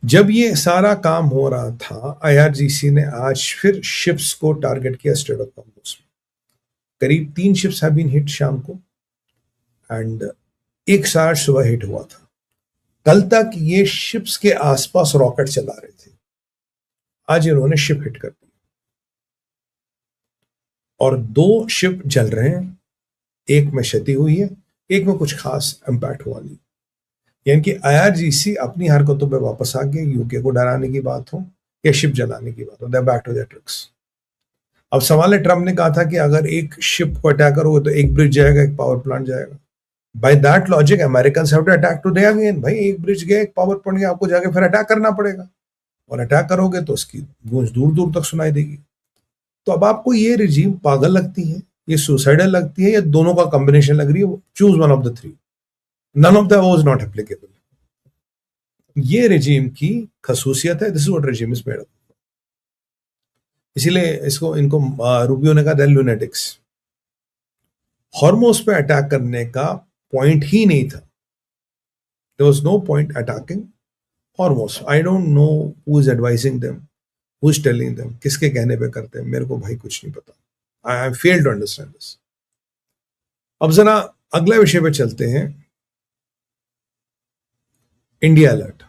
जब ये सारा काम हो रहा था, आईआरजीसी ने आज फिर शिप्स को टारगेट किया स्ट्रेट ऑफ हॉर्मुज में। करीब 3 शिप्स हैव बीन हिट शाम को, एंड एक साथ सुबह हिट हुआ था। कल तक ये शिप्स के आसपास रॉकेट चला रहे थे, आज इन्होंने शिप हिट कर दी और 2 शिप जल रहे हैं। एक में क्षति हुई है, एक में कुछ खास इंपैक्ट हुआ नहीं। यानी कि आईआरजीसी अपनी हरकतों पे वापस आ गए। यूके को डराने की बात हो या शिप जलाने की बात हो, they are back to their tricks. अब सवाल है, ट्रम्प ने कहा था कि अगर एक शिप को अटैक करोगे तो एक ब्रिज जाएगा, एक पावर प्लांट जाएगा। By that logic American have to attack today again. भाई एक ब्रिज गया, एक पावर प्लांट गया, आपको जाके फिर अटैक करना पड़ेगा, और अटैक करोगे तो उसकी गूंज दूर दूर तक सुनाई देगी। तो अब आपको ये रिजीम पागल लगती है, ये सुसाइडल लगती है, या दोनों का कॉम्बिनेशन लग रही है? Choose one of the three. None of the was not applicable. ये रिजीम की खसूसियत है। This is what regime is made of. इसीलिए इनको रूबियो ने कहा दे लूनेटिक्स। हॉर्मोस पे अटैक करने का पॉइंट ही नहीं था। There was no point attacking Hormuz. I don't know who is advising them, who is telling them, किसके कहने पे करते हैं, मेरे को भाई कुछ नहीं पता। आई फेल टू अंडरस्टैंड दिस। अब जरा अगले विषय पे चलते हैं, इंडिया अलर्ट।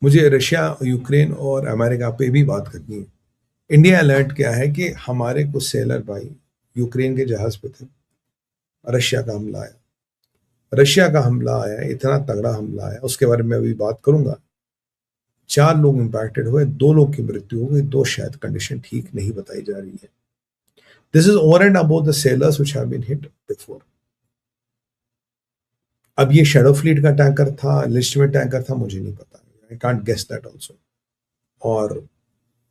मुझे रशिया, यूक्रेन और अमेरिका पे भी बात करनी है। इंडिया अलर्ट क्या है कि हमारे कुछ सेलर भाई यूक्रेन के जहाज पे थे, रशिया का हमला आया। रशिया का हमला आया, इतना तगड़ा हमला आया, उसके बारे में अभी बात करूंगा। 4 लोग इंपैक्टेड हुए, 2 लोग की मृत्यु हो गई, 2 शायद कंडीशन ठीक नहीं बताई जा रही है। This is over and about the sellers which have been hit before. अब ये शैडो फ्लीट का टैंकर था, लिस्ट में टैंकर था, मुझे नहीं पता। I can't guess that also. और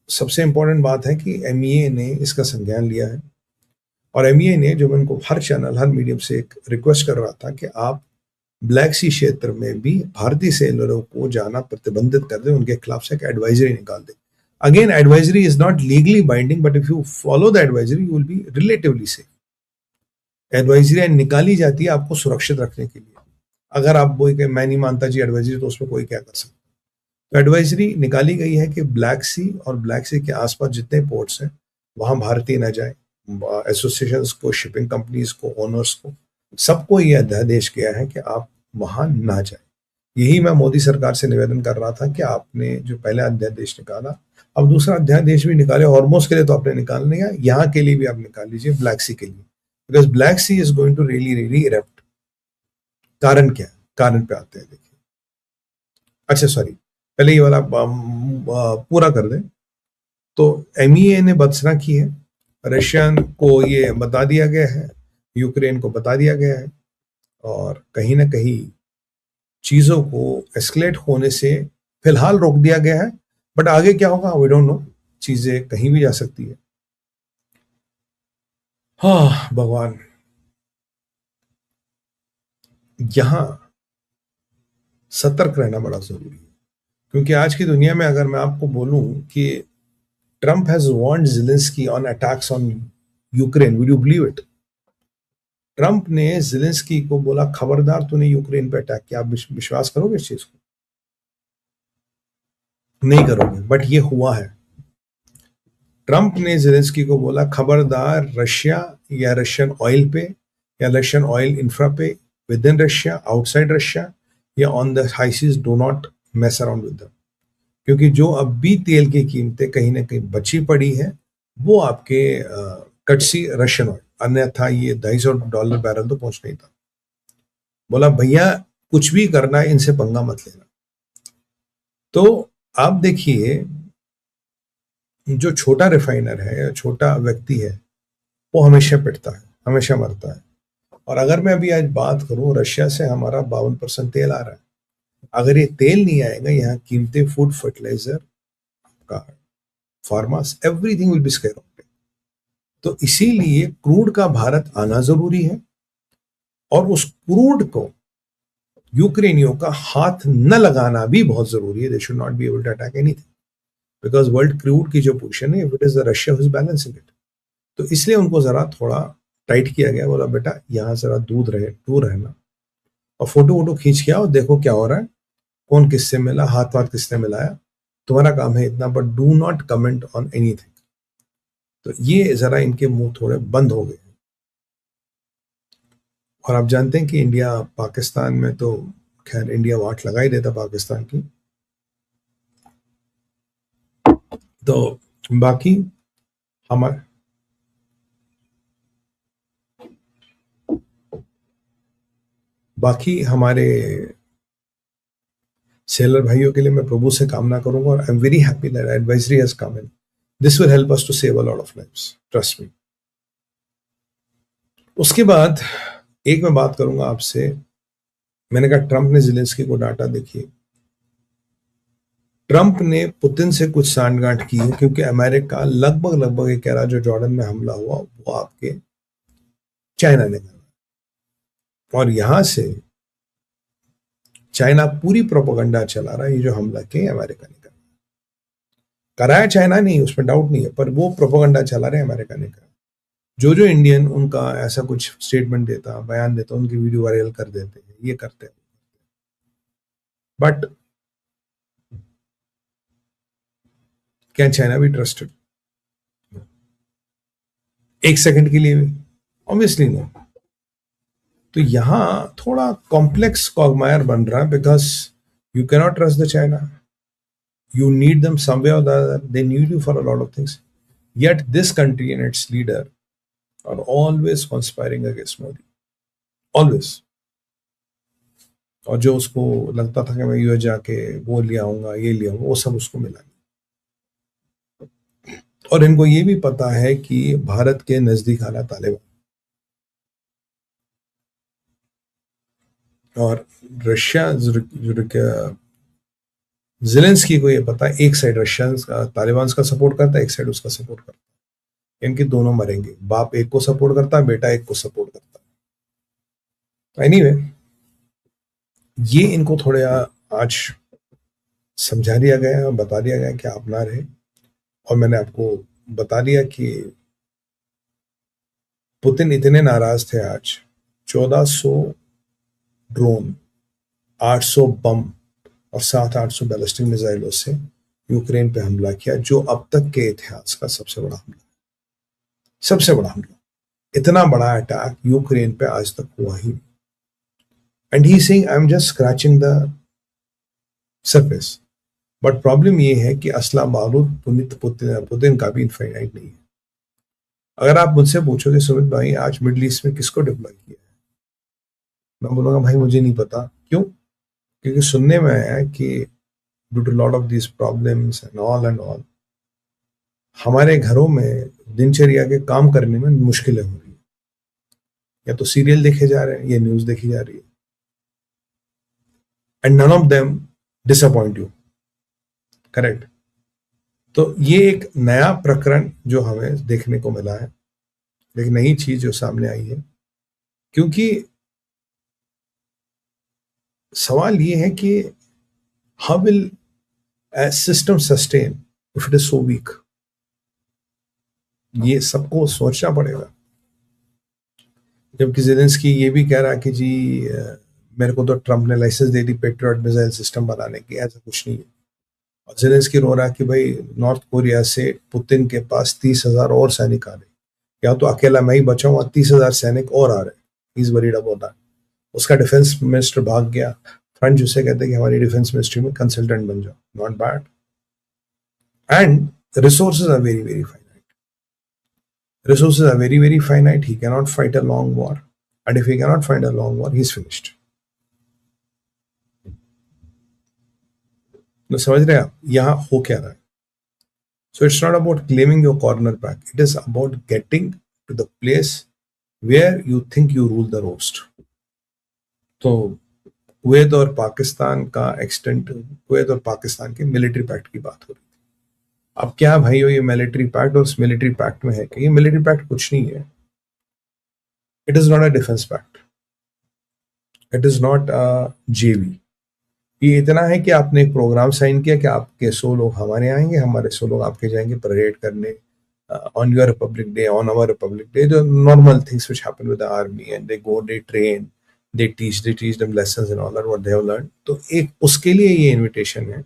सबसे इंपॉर्टेंट बात है कि एमईए ने इसका संज्ञान लिया है, और एमईए ने, जो मैं उनको हर चैनल, हर मीडियम से एक रिक्वेस्ट कर रहा था कि आप ब्लैक सी क्षेत्र में भी भारतीय सेलरों को जाना प्रतिबंधित कर दें, उनके खिलाफ से एक एडवाइजरी निकाल दें। Again, advisory is not legally binding, but if you follow the advisory you will be relatively safe. Advisory निकाली जाती है आपको सुरक्षित रखने के लिए। अगर आप बोल के मैं नहीं मानता जी एडवाइजरी, तो उसमें कोई क्या कर सकता। तो एडवाइजरी निकाली गई है कि ब्लैक सी और ब्लैक सी के आसपास जितने पोर्ट्स हैं वहां भारतीय न जाए। एसोसिएशंस को, शिपिंग कंपनीज को, ओनर्स को, सबको यह अध्यादेश किया है कि आप वहां ना जाए। यही मैं मोदी सरकार से निवेदन कर रहा था कि आपने जो पहला अध्यादेश निकाला, अब दूसरा अध्यादेश भी निकाले। हॉर्मोस के लिए तो आपने निकाल लिया, यहाँ के लिए भी आप निकाल लीजिए, ब्लैक सी के लिए, because black sea is going to really really erupt. कारण क्या है? कारण पे आते हैं, देखिए। अच्छा सॉरी, पहले ये वाला पूरा कर दें। तो एमईए ने बदसना की है, रशियन को ये बता दिया गया है, यूक्रेन को बता दिया गया है, और कहीं ना कहीं चीजों को एस्केलेट होने से फिलहाल रोक दिया गया है। बट आगे क्या होगा वी डोंट नो, चीजें कहीं भी जा सकती है। हाँ भगवान, यहां सतर्क रहना बड़ा जरूरी है, क्योंकि आज की दुनिया में अगर मैं आपको बोलूं कि Trump has warned Zelensky on attacks on Ukraine, would you believe it? Trump ने ज़ेलेंस्की को बोला खबरदार तूने यूक्रेन पे अटैक किया। आप विश्वास करोगे इस चीज को? नहीं करोगे, बट ये हुआ है। ट्रंप ने ज़ेलेंस्की को बोला खबरदार रशिया या रशियन ऑयल पे या रशियन ऑयल इंफ्रा पे, within Russia, outside Russia या on the high seas, do not mess around with them. क्योंकि जो अब भी तेल की कीमतें कहीं ना कहीं बची पड़ी है, वो आपके कटसी रशियन ऑयल, अन्यथा ये $250 बैरल तो पहुंच नहीं था। बोला भैया कुछ भी करना है, इनसे पंगा मत लेना। तो आप देखिए, जो छोटा रिफाइनर है, छोटा व्यक्ति है, वो हमेशा पिटता है, हमेशा मरता है। और अगर मैं अभी आज बात करूं, रशिया से हमारा 52% तेल आ रहा है। अगर ये तेल नहीं आएगा, यहाँ कीमतें, फूड, फर्टिलाइजर, का फार्मास, एवरीथिंग विल बी स्काईरॉकेटिंग। तो इसीलिए क्रूड का भारत आना जरूरी है, और उस क्रूड को यूक्रेनियों का हाथ न लगाना भी बहुत जरूरी है। They should not be able to attack anything, because world crude की जो पोजीशन है, it is the Russia who is balancing it. तो इसलिए उनको जरा थोड़ा टाइट किया गया। बोला बेटा यहाँ जरा दूर रहना, और फोटो वोटो खींच के आओ, देखो क्या हो रहा है, कौन किससे मिला, हाथ वाथ किसने मिलाया, तुम्हारा काम है इतना, but do not comment on anything. तो ये जरा इनके मुंह थोड़े बंद हो गए। और आप जानते हैं कि इंडिया पाकिस्तान में तो खैर इंडिया वाट लगा ही देता पाकिस्तान की। तो बाकी हमारे हमारे सेलर भाइयों के लिए मैं प्रभु से कामना करूंगा, और I am very happy that advisory has come in. This will help us to save a lot of lives, trust me. उसके बाद एक मैं बात करूंगा आपसे। मैंने कहा ट्रंप ने ज़ेलेंस्की को डांटा। देखिए, ट्रंप ने पुतिन से कुछ सांठगांठ की है, क्योंकि अमेरिका लगभग लगभग ये कह रहा जो जॉर्डन में हमला हुआ वो आपके चाइना ने करा, और यहां से चाइना पूरी प्रोपेगेंडा चला रहा है। ये जो हमला किया अमेरिका ने कराया, चाइना नहीं, उसमें डाउट नहीं है, पर वो प्रोपेगेंडा चला रहे अमेरिका ने करा। जो जो इंडियन उनका ऐसा कुछ स्टेटमेंट देता, बयान देता, उनकी वीडियो वायरल कर देते हैं, ये करते हैं। बट क्या चाइना भी ट्रस्टेड एक सेकंड के लिए भी? Obviously no. तो यहां थोड़ा कॉम्प्लेक्स कॉगमायर बन रहा है, because you cannot trust the China, you need them somewhere or the other. They need you for a lot of things. Yet this country and its leader are always conspiring against Modi. Always. और जो उसको लगता था कि मैं US जाके वो ले आऊंगा, ये ले आऊंगा, वो सब उसको मिला नहीं। और इनको ये भी पता है कि भारत के नजदीक आना तालिबान, और रशिया ज़ेलेंस्की को ये पता है, एक साइड रशियन तालिबान का सपोर्ट करता है, एक साइड उसका सपोर्ट करता है। इनके दोनों मरेंगे। बाप एक को सपोर्ट करता है, बेटा एक को सपोर्ट करता है। एनीवे, ये इनको थोड़े आज समझा दिया गया, बता दिया गया कि आप ना रहे। और मैंने आपको बता दिया कि पुतिन इतने नाराज थे आज, 1400 ड्रोन, 800 बम और 700-800 बैलिस्टिक मिसाइलों से यूक्रेन पे हमला किया, जो अब तक के इतिहास का सबसे बड़ा हमला, सबसे बड़ा हमला। इतना बड़ा अटैक यूक्रेन पे आज तक हुआ ही नहीं। And he saying I am just scratching the surface. But problem ये है कि असला बारूद पुतिन का भी इनफाइनाइट नहीं है। अगर आप मुझसे पूछोगे सुमित भाई आज मिडिल ईस्ट में किसको डिप्लॉय किया है, मैं बोलूंगा भाई मुझे नहीं पता। क्यों? क्योंकि सुनने में आया है कि due to lot of this problems and all हमारे घरों में दिनचर्या के काम करने में मुश्किलें हो रही है। या तो सीरियल देखे जा रहे हैं, या न्यूज देखी जा रही है, and none of them disappoint you. Correct? तो ये एक नया प्रकरण जो हमें देखने को मिला है, एक नई चीज जो सामने आई है। क्योंकि सवाल ये है कि how will a system sustain if it is so weak? ये सबको सोचना पड़ेगा। जबकि ज़ेलेंस्की ये भी कह रहा है कि जी मेरे को तो ट्रंप ने लाइसेंस दे दी पेट्रियट मिसाइल सिस्टम बनाने की, ऐसा कुछ नहीं है। और ज़ेलेंस्की रो रहा है कि भाई नॉर्थ कोरिया से पुतिन के पास 30,000 और सैनिक आ रहे, या तो अकेला मैं ही बचा हूँ, 30,000 सैनिक और आ रहे। He is worried about that. उसका डिफेंस मिनिस्टर भाग गया, फ्रेंच उसे कहते हैं कि हमारी डिफेंस मिनिस्ट्री में कंसल्टेंट बन जाओ। Not bad. And resources are very very finite. Resources are very very finite. He cannot fight a long war, and if he cannot fight a long war, he's finished. तो समझ रहे हैं आप यहाँ हो क्या रहा है? So it's not about claiming your corner back. It is about getting to the place where you think you rule the roast. तो कुवैत और पाकिस्तान का एक्सटेंट, कुवैत और पाकिस्तान के मिलिट्री पैक्ट की बात हो रही थी। अब क्या भाइयों ये मिलिट्री पैक्ट, और उस मिलिट्री पैक्ट में है कि ये मिलिट्री पैक्ट कुछ नहीं है। It is not a defence pact, it is not a JV. ये इतना है कि आपने एक प्रोग्राम साइन किया कि आपके 100 लोग हमारे आएंगे, हमारे 100 लोग आपके जाएंगे परेड करने on your Republic Day, on our Republic Day, जो normal things which happen with the army, and they go, they train, they teach them lessons and all that what they have learned. तो एक उसके लिए ये invitation है